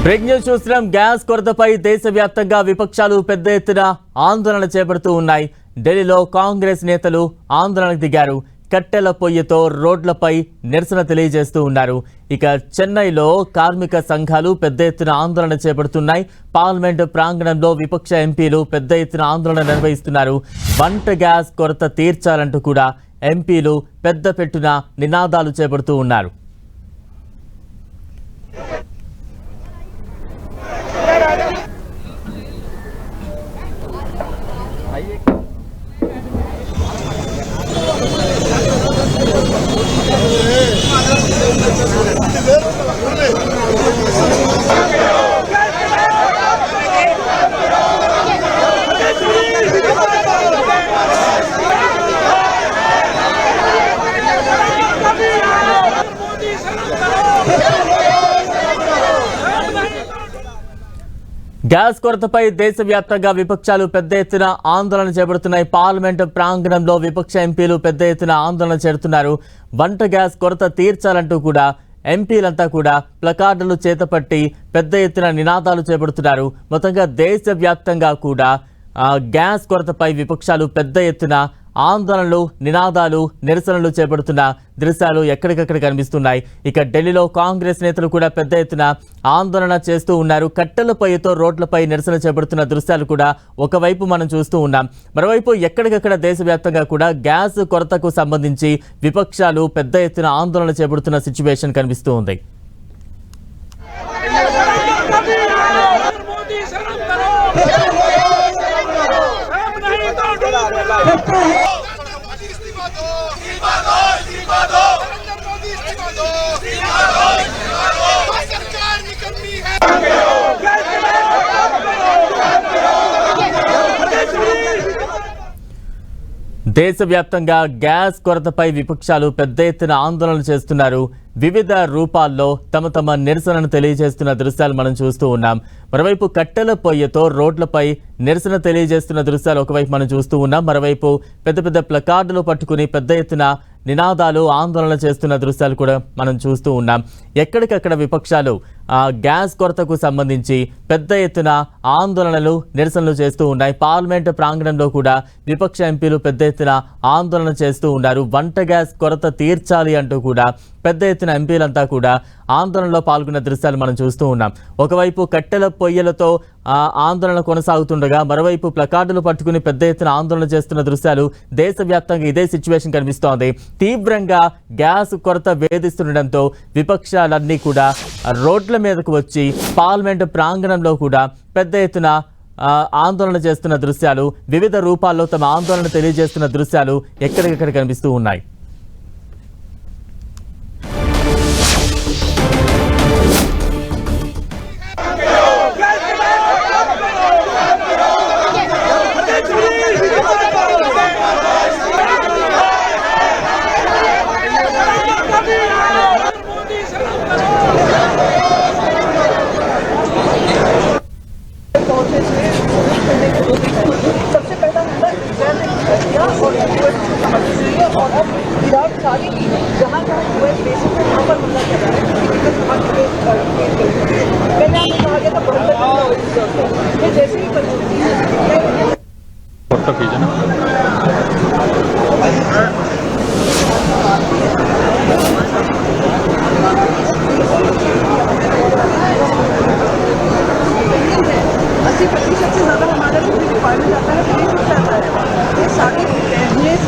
Break news చూస్తున్నాం. Gas కొరతపై దేశవ్యాప్తంగా విపక్షాలు పెద్ద ఎత్తున ఆందోళన చేపడుతూ ఉన్నాయి. ఢిల్లీలో కాంగ్రెస్ నేతలు ఆందోళనకు దిగారు. కట్టెల పొయ్యితో రోడ్లపై నిరసన తెలియజేస్తూ ఉన్నారు. ఇక చెన్నైలో కార్మిక సంఘాలు పెద్ద ఎత్తున ఆందోళన చేపడుతున్నాయి. పార్లమెంటు ప్రాంగణంలో విపక్ష ఎంపీలు పెద్ద ఎత్తున ఆందోళన నిర్వహిస్తున్నారు. వంట గ్యాస్ కొరత తీర్చాలంటూ కూడా ఎంపీలు పెద్ద పెట్టున నినాదాలు చేపడుతూ ఉన్నారు. గ్యాస్ కొరతపై దేశవ్యాప్తంగా విపక్షాలు పెద్ద ఎత్తున ఆందోళన చేపడుతున్నాయి. పార్లమెంటు ప్రాంగణంలో విపక్ష ఎంపీలు పెద్ద ఎత్తున ఆందోళన చేస్తున్నారు. వంట గ్యాస్ కొరత తీర్చాలంటూ కూడా ఎంపీలంతా కూడా ప్లకార్డులు చేతపట్టి పెద్ద ఎత్తున నినాదాలు చేపడుతున్నారు. మొత్తంగా దేశవ్యాప్తంగా కూడా గ్యాస్ కొరతపై విపక్షాలు పెద్ద ఎత్తున ఆందోళనలు, నినాదాలు, నిరసనలు చేపడుతున్న దృశ్యాలు ఎక్కడికక్కడ కనిపిస్తున్నాయి. ఇక ఢిల్లీలో కాంగ్రెస్ నేతలు కూడా పెద్ద ఎత్తున ఆందోళన చేస్తూ ఉన్నారు. కట్టెల పొయ్యితో రోడ్లపై నిరసన చేపడుతున్న దృశ్యాలు కూడా ఒకవైపు మనం చూస్తూ ఉన్నాం. మరోవైపు ఎక్కడికక్కడ దేశవ్యాప్తంగా కూడా గ్యాస్ కొరతకు సంబంధించి విపక్షాలు పెద్ద ఎత్తున ఆందోళన చేపడుతున్న సిచ్యువేషన్ కనిపిస్తూ ఉంది. దేశవ్యాప్తంగా గ్యాస్ కొరతపై విపక్షాలు పెద్ద ఎత్తున ఆందోళన చేస్తున్నారు. వివిధ రూపాల్లో తమ నిరసనను తెలియజేస్తున్న దృశ్యాలు మనం చూస్తూ ఉన్నాం. మరోవైపు కట్టెల పొయ్యితో రోడ్లపై నిరసన తెలియజేస్తున్న దృశ్యాలు ఒకవైపు మనం చూస్తూ ఉన్నాం. మరోవైపు పెద్ద ప్లకార్డులు పట్టుకుని పెద్ద ఎత్తున నినాదాలు, ఆందోళన చేస్తున్న దృశ్యాలు కూడా మనం చూస్తూ ఉన్నాం. ఎక్కడికక్కడ విపక్షాలు గ్యాస్ కొరతకు సంబంధించి పెద్ద ఎత్తున ఆందోళనలు, నిరసనలు చేస్తూ ఉన్నాయి. పార్లమెంటు ప్రాంగణంలో కూడా విపక్ష ఎంపీలు పెద్ద ఎత్తున ఆందోళన చేస్తూ ఉన్నారు. వంట గ్యాస్ కొరత తీర్చాలి అంటూ కూడా పెద్ద ఎత్తున ఎంపీలంతా కూడా ఆందోళనలో పాల్గొన్న దృశ్యాలు మనం చూస్తూ ఉన్నాం. ఒకవైపు కట్టెల పొయ్యలతో ఆందోళన కొనసాగుతుండగా మరోవైపు ప్లకార్డులు పట్టుకుని పెద్ద ఎత్తున ఆందోళన చేస్తున్న దృశ్యాలు దేశవ్యాప్తంగా ఇదే సిచ్యువేషన్ కనిపిస్తోంది. తీవ్రంగా గ్యాస్ కొరత వేధిస్తుండటంతో విపక్షాలన్నీ కూడా రోడ్ల మీదకు వచ్చి పార్లమెంటు ప్రాంగణంలో కూడా పెద్ద ఎత్తున ఆందోళన చేస్తున్న దృశ్యాలు, వివిధ రూపాల్లో తమ ఆందోళన తెలియజేస్తున్న దృశ్యాలు ఎక్కడికక్కడ కనిపిస్తూ ఉన్నాయి. हमारा जो डिपार्टमेंट आता है, ये जाता है, ये सारे बिजनेस